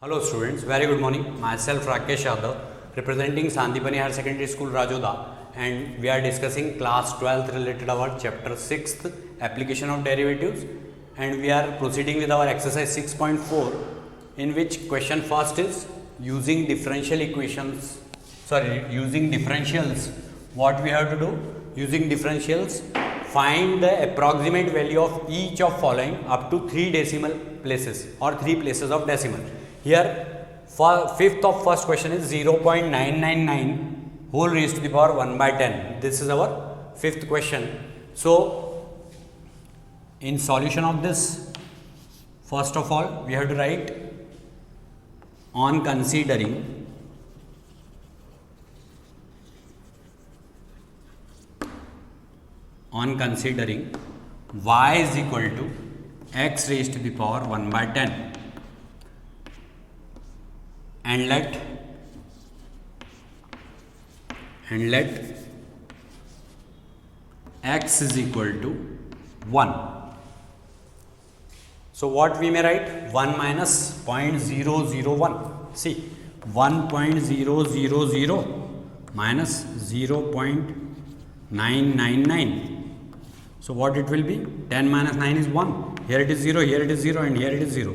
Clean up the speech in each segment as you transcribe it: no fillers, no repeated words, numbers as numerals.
Hello students, very good morning. Myself Rakesh Yadav, representing Sandipani Higher Secondary School Rajoda, and we are discussing class 12th related our chapter 6th application of derivatives, and we are proceeding with our exercise 6.4 in which question first is using differentials. What we have to do? Using differentials, find the approximate value of each of following up to 3 decimal places or 3 places of decimal. Here, fifth of first question is 0.999 whole raised to the power 1 by 10. This is our fifth question. So, in solution of this, first of all, we have to write on considering y is equal to x raised to the power 1 by 10. And let x is equal to 1. So what we may write? 1 minus 0.001. See, 1.000 minus 0.999. So what it will be? 10 minus 9 is 1. Here it is 0, here it is 0, and here it is 0.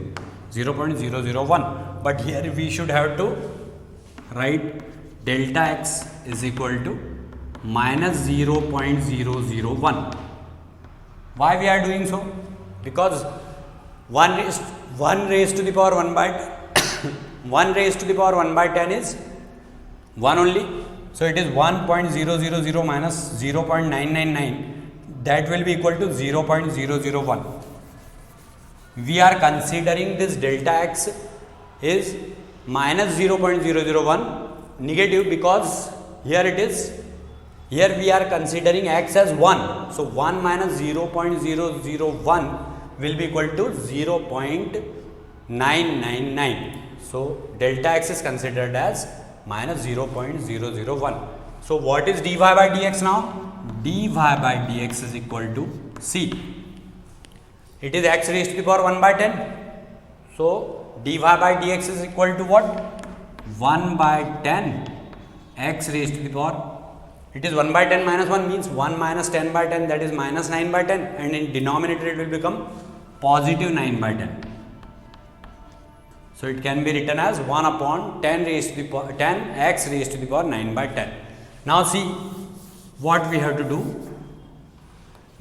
0.001. But here we should have to write delta x is equal to minus 0.001. Why we are doing so? Because 1 raised to the power 1 by 1 raised to the power 1 by 10 is 1 only. So it is 1.000 minus 0.999. That will be equal to 0.001. We are considering this delta x is minus 0.001 negative because here we are considering x as 1. So 1 minus 0.001 will be equal to 0.999. So delta x is considered as minus 0.001. So what is dy by dx now? Dy by dx is equal to c. It is x raised to the power 1 by 10. So dy by dx is equal to what? 1 by 10 x raised to the power. It is 1 by 10 minus 1 means 1 minus 10 by 10, that is minus 9 by 10, and in denominator it will become positive 9 by 10. So it can be written as 1 upon 10 raised to the power 10 x raised to the power 9 by 10. Now see what we have to do.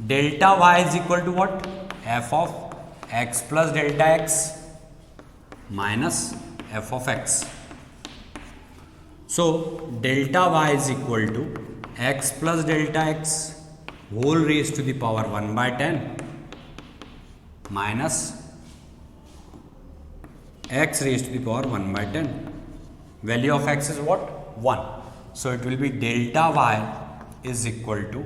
Delta y is equal to what? F of x plus delta x minus f of x. So delta y is equal to x plus delta x whole raised to the power 1 by 10 minus x raised to the power 1 by 10. Value of x is what? 1. So it will be delta y is equal to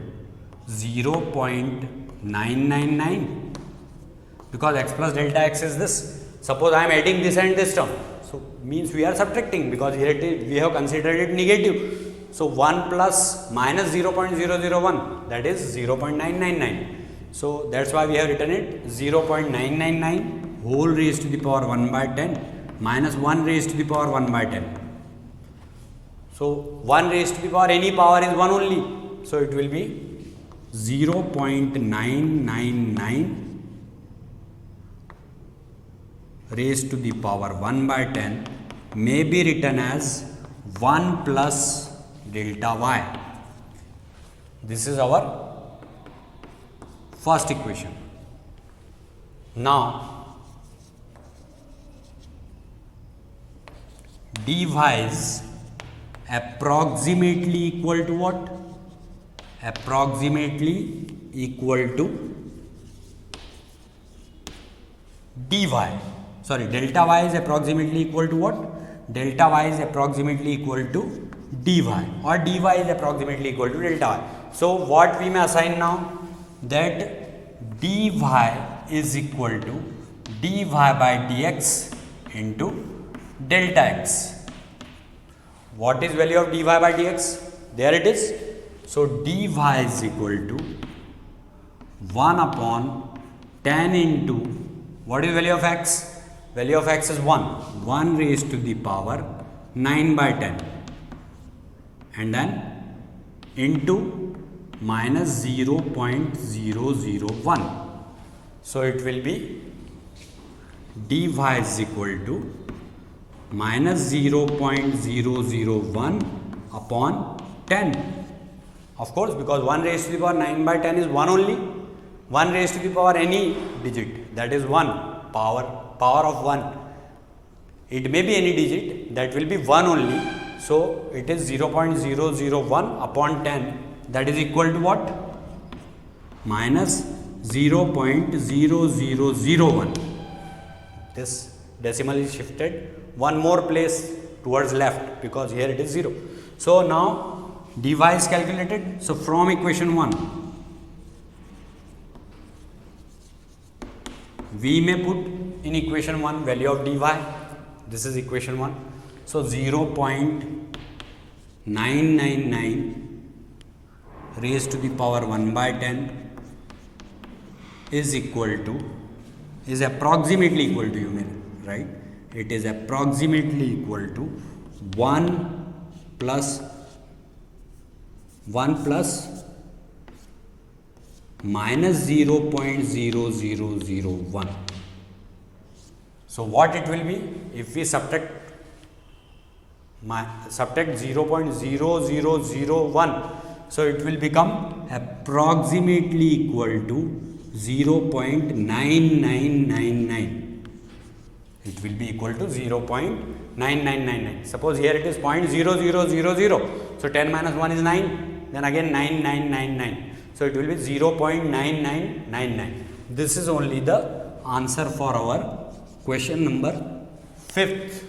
0.999 because x plus delta x is this. Suppose I am adding this and this term, so means we are subtracting because here we have considered it negative. So 1 plus minus 0.001, that is 0.999. So that's why we have written it 0.999 whole raised to the power 1 by 10 minus 1 raised to the power 1 by 10. So 1 raised to the power, any power is 1 only. So it will be 0.999 raised to the power 1 by 10 may be written as 1 plus delta y. This is our first equation. Now dy is approximately equal to what? Approximately equal to dy. Sorry, delta y is approximately equal to what? Delta y is approximately equal to dy, or dy is approximately equal to delta y. So what we may assign now? That dy is equal to dy by dx into delta x. What is value of dy by dx? There it is. So dy is equal to 1 upon 10 into what is value of x? value of x is 1. 1 raised to the power 9 by 10. And then into minus 0.001. So it will be dy is equal to minus 0.001 upon 10. Of course, because 1 raised to the power 9 by 10 is 1 only. 1 raised to the power any digit, that is 1, power of 1. It may be any digit, that will be 1 only. So it is 0.001 upon 10, that is equal to what? Minus 0.0001. This decimal is shifted one more place towards left because here it is 0. So now dy is calculated. So from equation 1, we may put in equation 1 value of dy. This is equation 1. So 0.999 raised to the power 1 by 10 is approximately equal to, you may write, it is approximately equal to 1 plus minus 0.0001. So what it will be if we subtract 0.0001, so it will become approximately equal to 0.9999. It will be equal to 0.9999. Suppose here it is 0.0000. So 10 minus 1 is 9. Then again 9999. So it will be 0.9999. This is only the answer for our question number 5th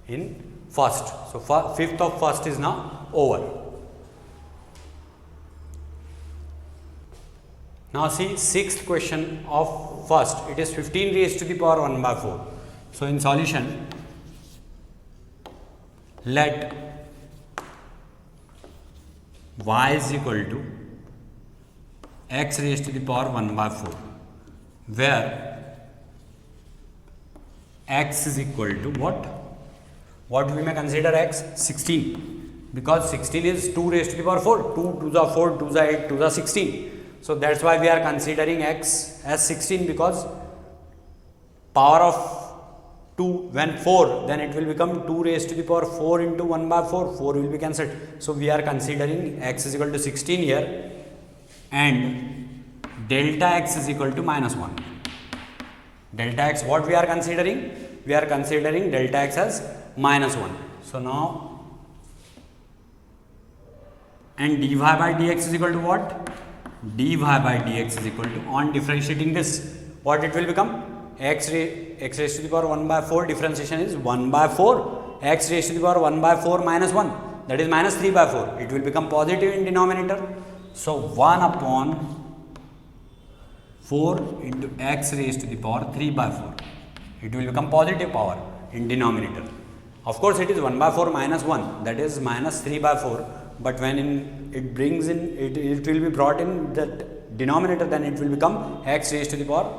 in first. So 5th of first is now over. Now see 6th question of first. It is 15 raised to the power 1 by 4. So in solution, let y is equal to x raised to the power 1 by 4, where x is equal to what? What we may consider x? 16, because 16 is 2 raised to the power 4. 2 to the 4, 2 the 8, 2 the 16. So that's why we are considering x as 16, because power of 2 when 4, then it will become 2 raised to the power 4 into 1 by 4. 4 will be cancelled. So we are considering x is equal to 16 here, and delta x is equal to minus 1. Delta x, what we are considering? We are considering delta x as minus 1. So now, and dy by dx is equal to what? Dy by dx is equal to, on differentiating this, what it will become? X raised to the power 1 by 4, differentiation is 1 by 4. X raised to the power 1 by 4 minus 1, that is minus 3 by 4. It will become positive in denominator. So 1 upon 4 into x raised to the power 3 by 4. It will become positive power in denominator. Of course, it is 1 by 4 minus 1, that is minus 3 by 4. But when it brings in, it will be brought in the denominator, then it will become x raised to the power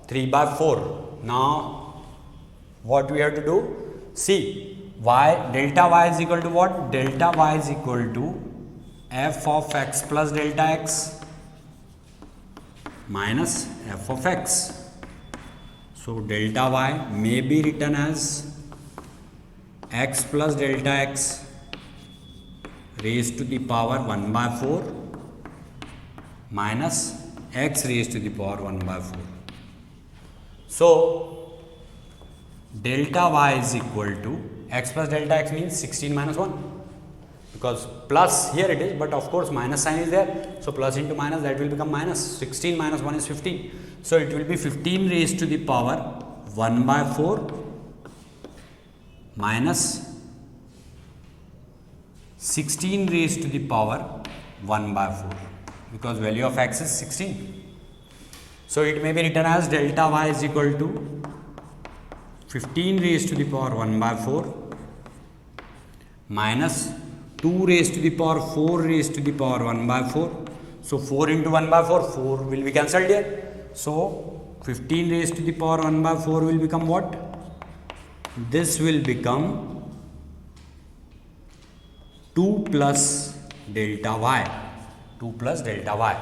3 by 4. Now, what we have to do? See, delta y is equal to what? Delta y is equal to f of x plus delta x minus f of x. So delta y may be written as x plus delta x raised to the power 1 by 4 minus x raised to the power 1 by 4. So delta y is equal to x plus delta x means 16 minus 1, because plus here it is, but of course minus sign is there. So plus into minus, that will become minus. 16 minus 1 is 15. So it will be 15 raised to the power 1 by 4 minus 16 raised to the power 1 by 4, because value of x is 16. So it may be written as delta y is equal to 15 raised to the power 1 by 4 minus 2 raised to the power 4 raised to the power 1 by 4. So 4 into 1 by 4, 4 will be cancelled here. So 15 raised to the power 1 by 4 will become what? this will become 2 plus delta y. 2 plus delta y.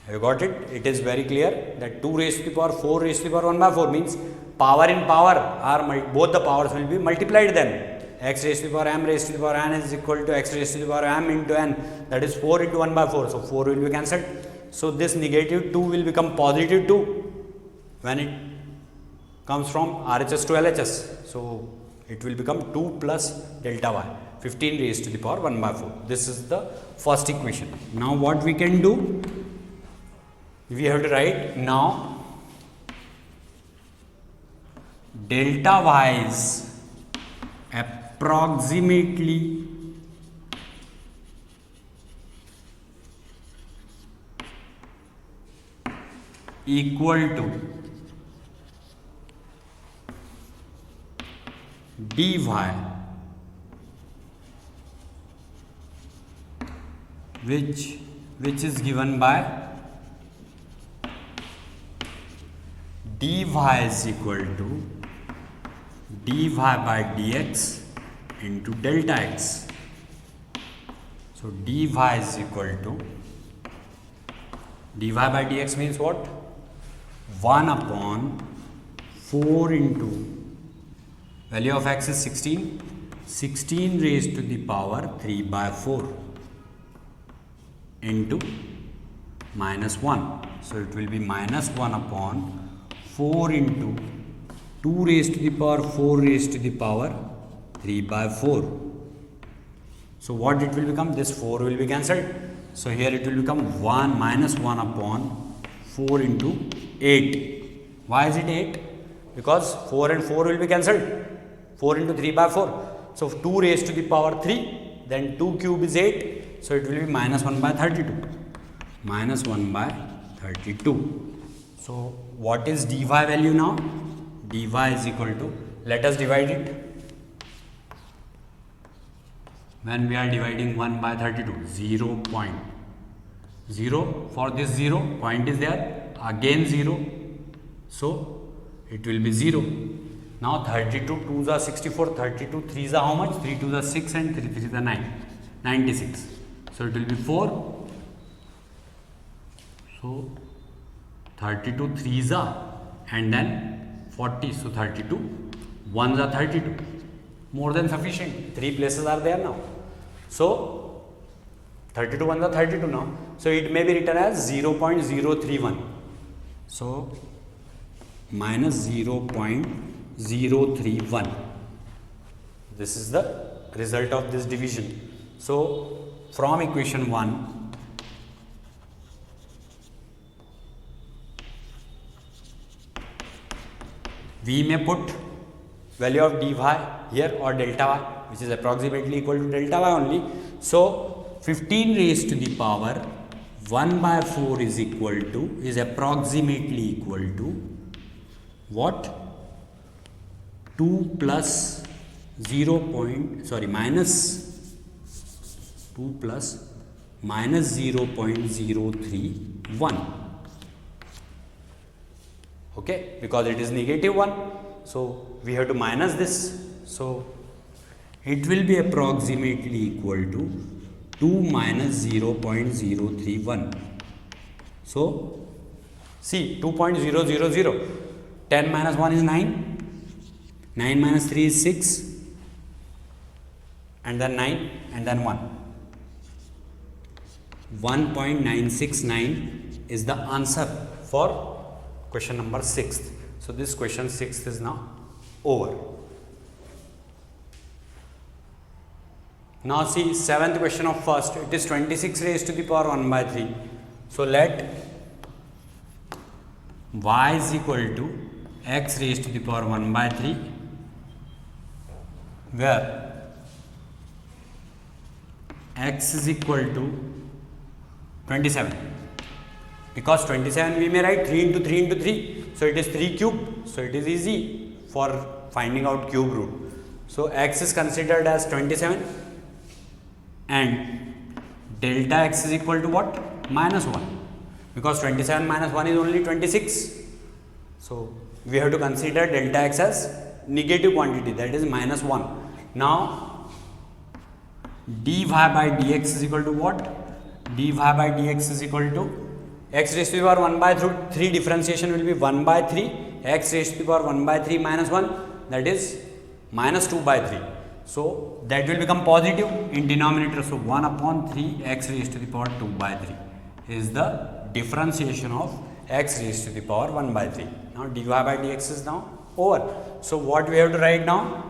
Have you got it? It is very clear that 2 raised to the power 4 raised to the power 1 by 4 means power in power are both the powers will be multiplied then. X raised to the power m raised to the power n is equal to x raised to the power m into n, that is 4 into 1 by 4. So 4 will be cancelled. So this negative 2 will become positive 2 when it comes from RHS to LHS. So it will become 2 plus delta y, 15 raised to the power 1 by 4. This is the first equation. Now what we can do? We have to write now delta y is approximately equal to dy which is given by dy is equal to dy by dx into delta x. So dy is equal to dy by dx means what? 1 upon 4 into value of x is 16, 16 raised to the power 3 by 4 into minus 1. So it will be minus 1 upon 4 into 2 raised to the power 4 raised to the power 3 by 4. So what it will become? This 4 will be cancelled. So here it will become 1 minus 1 upon 4 into 8. Why is it 8? Because 4 and 4 will be cancelled. 4 into 3 by 4. So 2 raised to the power 3, then 2 cube is 8. So it will be minus 1 by 32. Minus 1 by 32. So what is dy value now? Dy is equal to, let us divide it. When we are dividing 1 by 32, 0.0, for this 0, point is there, again 0. So it will be 0. Now 32 2s are 64, 32 3s are how much? 3 2s are 6 and 3 3s are 9, 96. So it will be 4. So 32 3s are and then 40. So 32 1s are 32. More than sufficient. 3 places are there now. So 32 1s are 32 now. So it may be written as 0.031. So minus 0.031. This is the result of this division. So from equation 1, we may put value of dy here or delta y, which is approximately equal to delta y only. So 15 raised to the power 1 by 4 is equal to, is approximately equal to what? 2 plus minus 2 plus minus 0.031. Okay, because it is negative 1. So we have to minus this. So it will be approximately equal to 2 minus 0.031. So see 2.000. 10 minus 1 is 9. 9 minus 3 is 6. And then 9 and then 1. 1.969 is the answer for question number 6th. So this question 6th is now over. Now see 7th question of first. It is 26 raised to the power 1 by 3. So let y is equal to x raised to the power 1 by 3, where x is equal to 27. Because 27 we may write 3 into 3 into 3. So it is 3 cube. So it is easy for finding out cube root. So x is considered as 27 and delta x is equal to what? Minus 1. Because 27 minus 1 is only 26. So we have to consider delta x as negative quantity, that is minus 1. Now dy by dx is equal to what? Dy by dx is equal to x raised to the power 1 by 3, differentiation will be 1 by 3, x raised to the power 1 by 3 minus 1, that is minus 2 by 3. So that will become positive in denominator. So 1 upon 3 x raised to the power 2 by 3 is the differentiation of x raised to the power 1 by 3. Now dy by dx is now over. So what we have to write now?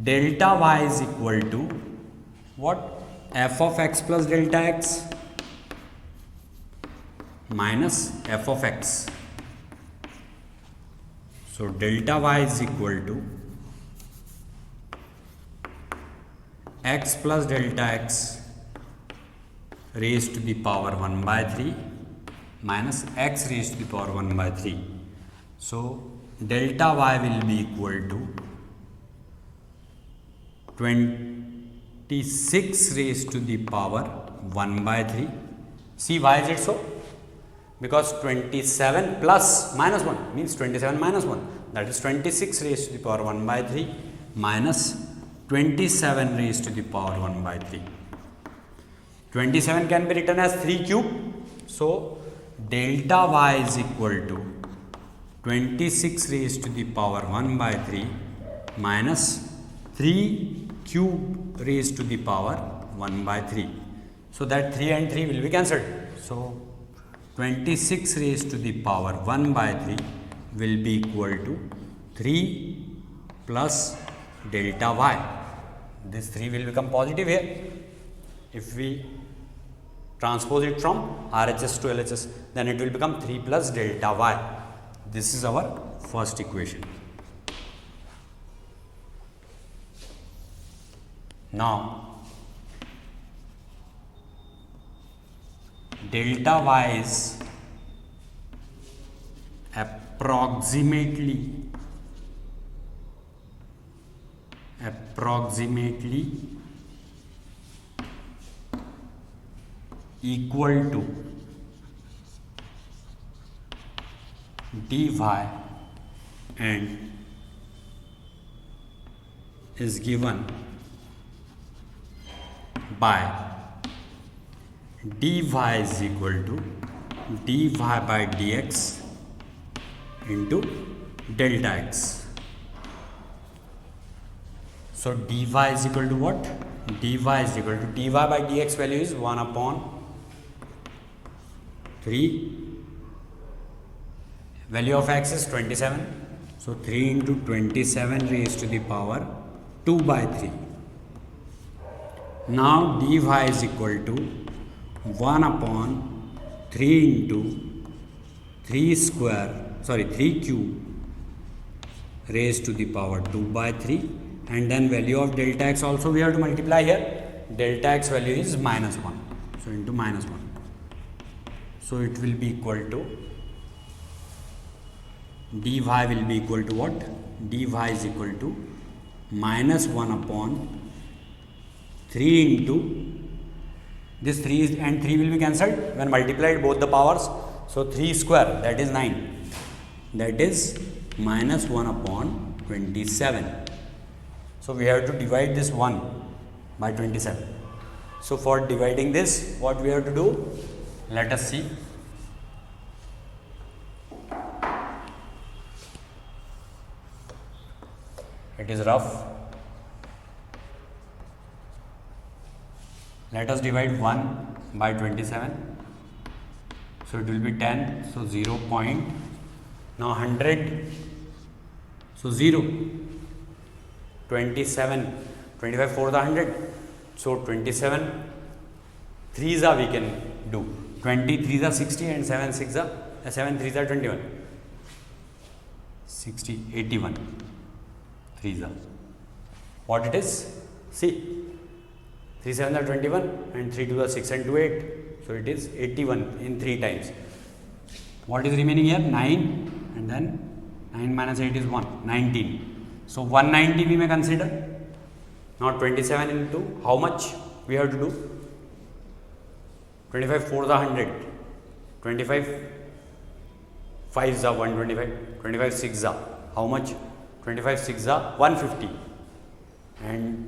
Delta y is equal to what? F of x plus delta x minus f of x. So delta y is equal to x plus delta x raised to the power 1 by 3 minus x raised to the power 1 by 3. So delta y will be equal to 26 raised to the power 1 by 3. See, why is it so? Because 27 plus minus 1 means 27 minus 1, that is 26 raised to the power 1 by 3 minus 27 raised to the power 1 by 3. 27 can be written as 3 cube. So delta y is equal to 26 raised to the power 1 by 3 minus 3 cube raised to the power 1 by 3. So that 3 and 3 will be cancelled. So 26 raised to the power 1 by 3 will be equal to 3 plus delta y. This 3 will become positive here. If we transpose it from RHS to LHS, then it will become 3 plus delta y. This is our first equation. Now delta y is approximately equal to dy and is given by dy is equal to dy by dx into delta x. So dy is equal to what? Dy is equal to dy by dx value is 1 upon 3. Value of x is 27. So 3 into 27 raised to the power 2 by 3. Now dy is equal to 1 upon 3 into 3 cube raised to the power 2 by 3, and then value of delta x also we have to multiply here. Delta x value is minus 1. So into minus 1. So it will be equal to dy will be equal to what? Dy is equal to minus 1 upon 3 into this 3 and 3 will be cancelled when multiplied both the powers. So 3 square, that is 9, that is minus 1 upon 27. So we have to divide this 1 by 27. So for dividing this, what we have to do? Let us see. It is rough. Let us divide 1 by 27. So it will be 10. So 0 point. Now 100. So 0. 27. 25 for the 100. So 27. 3s are we can do. 23s are 60 and 7 6s are 7 3s are 21. 60 81. 3s are. What it is? See. 3 7 are 21 and 3 2 are 6 and 2 8. So it is 81 in 3 times. What is remaining here? 9 and then 9 minus 8 is 1. 19. So 190 we may consider. Now 27 into how much we have to do? 25 for the 100. 25 5 za 125, 25 6 za how much? 25 6 za 150 and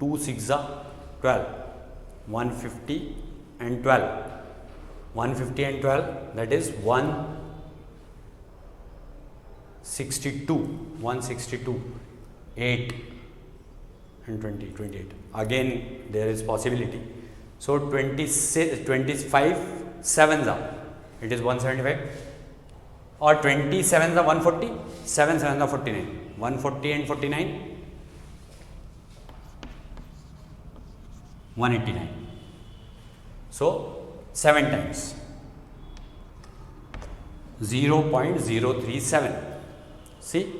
2 6 za 12, 150 and 12, 150 and 12, that is 162, 162, 8 and 20, 28. Again there is possibility. So 26, 25 7s are, it is 175, or 27s are 140, 7 7s are 49, 140 and 49, 189. So 7 times 0.037. See,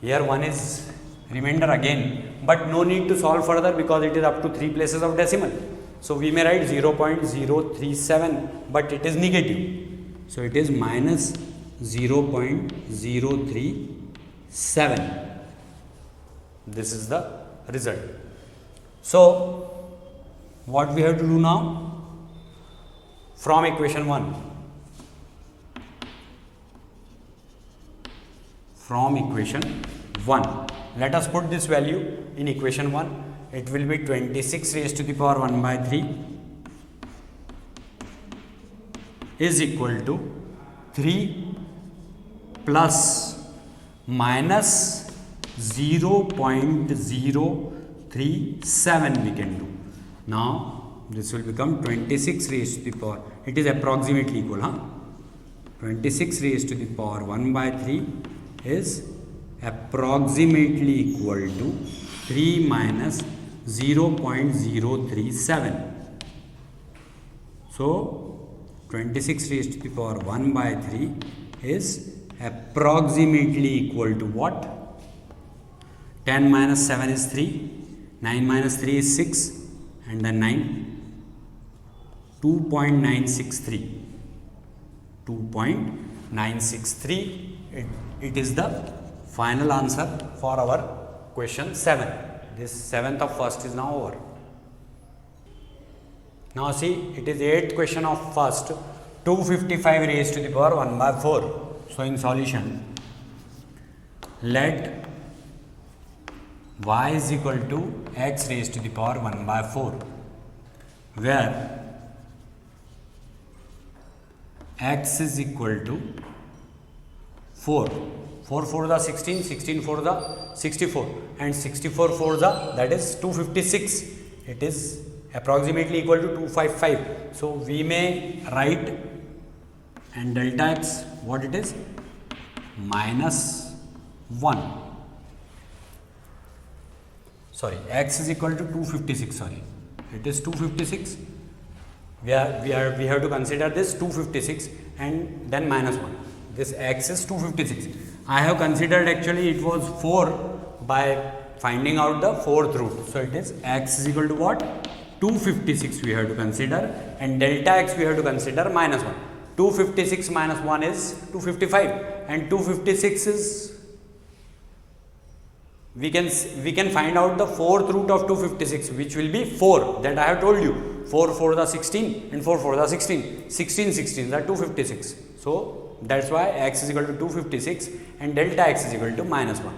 here one is remainder again, but no need to solve further because it is up to 3 places of decimal. So we may write 0.037, but it is negative. So it is minus 0.037. This is the result. So what we have to do now? From equation 1. From equation 1. Let us put this value in equation 1. It will be 26 raised to the power 1 by 3 is equal to 3 plus minus 0.037 we can do. Now this will become 26 raised to the power, it is approximately equal, 26 raised to the power 1 by 3 is approximately equal to 3 minus 0.037. So 26 raised to the power 1 by 3 is approximately equal to what? 10 minus 7 is 3, 9 minus 3 is 6, and then 9, 2.963. 2.963. It is the final answer for our question 7. This 7th of first is now over. Now see, it is 8th question of first, 255 raised to the power 1 by 4. So in solution, let y is equal to x raised to the power 1 by 4, where x is equal to 4. 4 for the 16, 16 for the 64, and 64 for the, that is 256. It is approximately equal to 255. So we may write, and delta x, what it is? Minus 1. Sorry, x is equal to 256. Sorry, it is 256. We have to consider this 256 and then minus 1. This x is 256. I have considered actually it was 4 by finding out the fourth root. So it is x is equal to what? 256 we have to consider, and delta x we have to consider minus 1. 256 minus 1 is 255, and 256 is, we can find out the fourth root of 256, which will be 4, that I have told you. 4 for the 16 and 4 for the 16. 16 16 are 256. So that's why x is equal to 256 and delta x is equal to minus 1.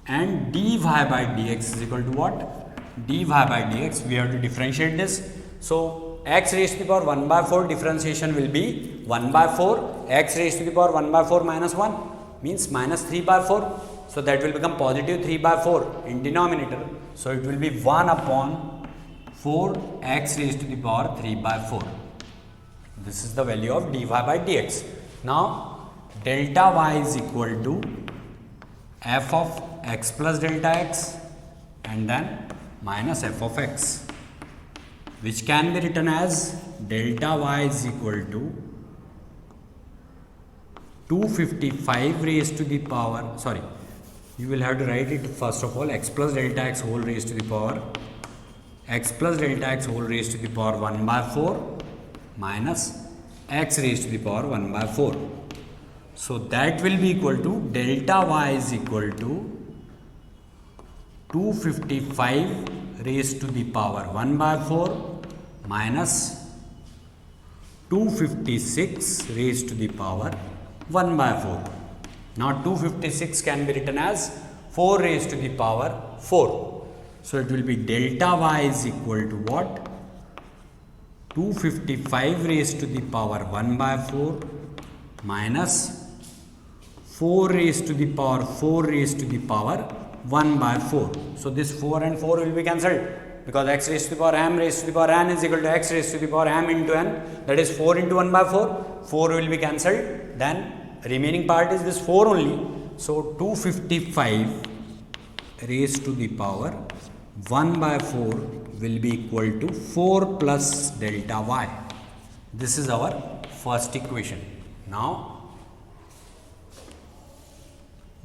And dy by dx is equal to what? Dy by dx, we have to differentiate this. So x raised to the power 1 by 4 differentiation will be 1 by 4, x raised to the power 1 by 4 minus 1 means minus 3 by 4. So that will become positive 3 by 4 in denominator. So it will be 1 upon 4 x raised to the power 3 by 4. This is the value of dy by dx. Now delta y is equal to f of x plus delta x and then minus f of x, which can be written as delta y is equal to 255 raised to the power, sorry, you will have to write it first of all, x plus delta x whole raised to the power, x plus delta x whole raised to the power 1 by 4 minus x raised to the power 1 by 4. So that will be equal to delta y is equal to 255 raised to the power 1 by 4 minus 256 raised to the power 1 by 4. Now 256 can be written as 4 raised to the power 4. So it will be delta y is equal to what? 255 raised to the power 1 by 4 minus 4 raised to the power 4 raised to the power 1 by 4. So this 4 and 4 will be cancelled, because x raised to the power m raised to the power n is equal to x raised to the power m into n, that is 4 into 1 by 4. 4 will be cancelled, then remaining part is this 4 only. So 255 raised to the power 1 by 4 will be equal to 4 plus delta y. This is our first equation. Now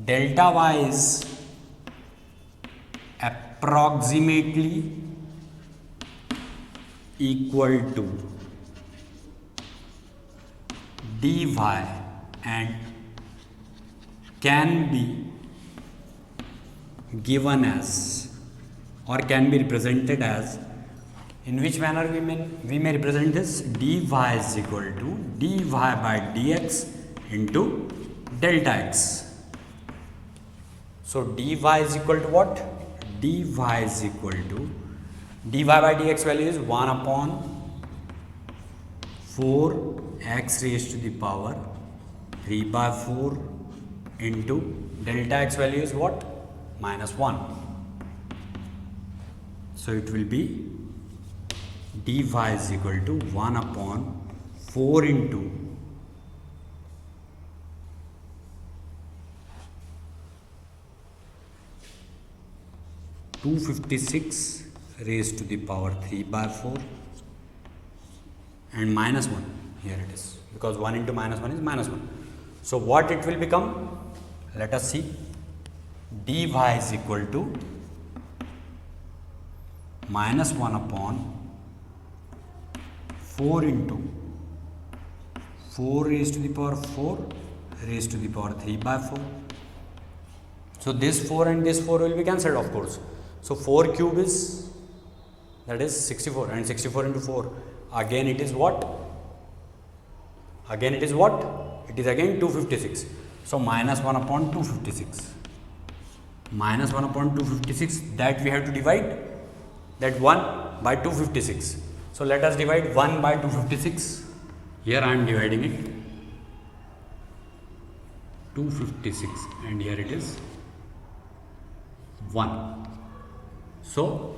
delta y is approximately equal to dy and can be given as, or can be represented as, in which manner we may represent this? Dy is equal to dy by dx into delta x. So dy is equal to what? Dy is equal to, dy by dx value is 1 upon 4 x raised to the power 3 by 4 into delta x value is what? Minus 1. So it will be dy is equal to 1 upon 4 into 256 raised to the power 3 by 4 and minus 1. Here it is, because 1 into minus 1 is minus 1. So what it will become? Let us see. Dy is equal to minus 1 upon 4 into 4 raised to the power 4 raised to the power 3 by 4. So this 4 and this 4 will be cancelled, of course. So 4 cube is, that is 64, and 64 into 4, again it is what? Again it is what? It is again 256. So minus 1 upon 256. Minus 1 upon 256, that we have to divide that 1 by 256. So let us divide 1 by 256. Here I am dividing it. 256, and here it is 1. So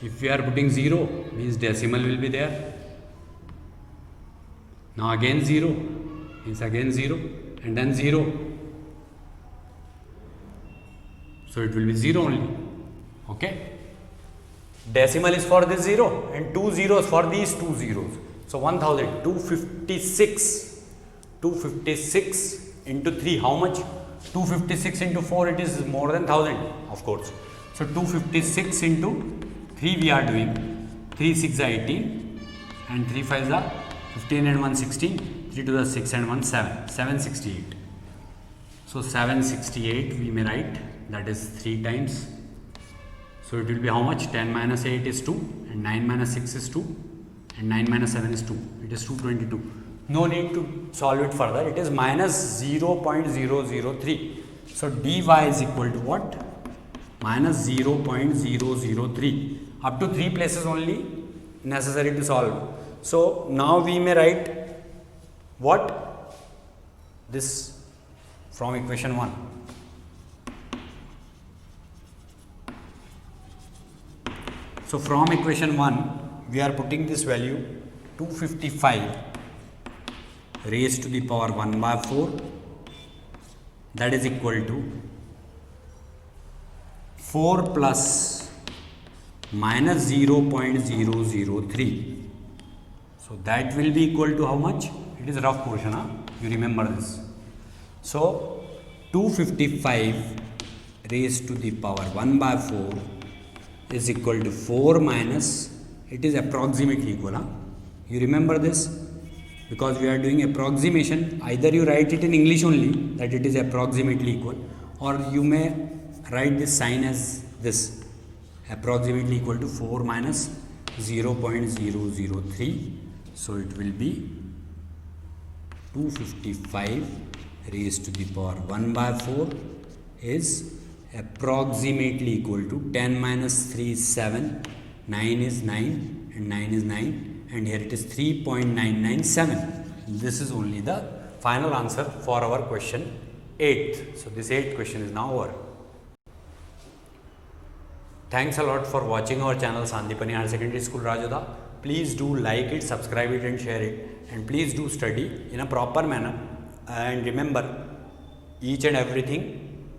if we are putting 0, means decimal will be there. Now again 0, means again 0, and then 0. So it will be 0 only. Okay. Decimal is for this 0 and 2 zeros for these 2 zeros. So 1000, 256. 256 into 3, how much? 256 into 4, it is more than 1000, of course. So 256 into 3 we are doing. 3 6 are 18 and 3 5 are 15 and 1 16. 3 to the 6 and 1 7. 768. So 768 we may write, that is 3 times. So it will be how much? 10 minus 8 is 2 and 9 minus 6 is 2 and 9 minus 7 is 2. It is 222. No need to solve it further. It is minus 0.003. So dy is equal to what? Minus 0.003. Up to 3 places only necessary to solve. So now we may write what? This from equation 1. So from equation 1 we are putting this value 255 raised to the power 1 by 4, that is equal to 4 plus minus 0.003. So that will be equal to how much? It is rough portion, huh? You remember this. So 255 raised to the power 1 by 4 is equal to 4 minus, it is approximately equal, huh? You remember this? Because we are doing approximation, either you write it in English only, that it is approximately equal, or you may write this sign as this, approximately equal to 4 minus 0.003. So it will be 255 raised to the power 1 by 4 is approximately equal to 10 minus 3 is 7, 9 is 9 and 9 is 9 and here it is 3.997. This is only the final answer for our question 8th. So this 8th question is now over. Thanks a lot for watching our channel Sandipani Higher Secondary School Rajodha. Please do like it, subscribe it and share it, and please do study in a proper manner, and remember each and everything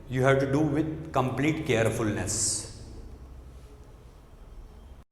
you have to do with complete carefulness.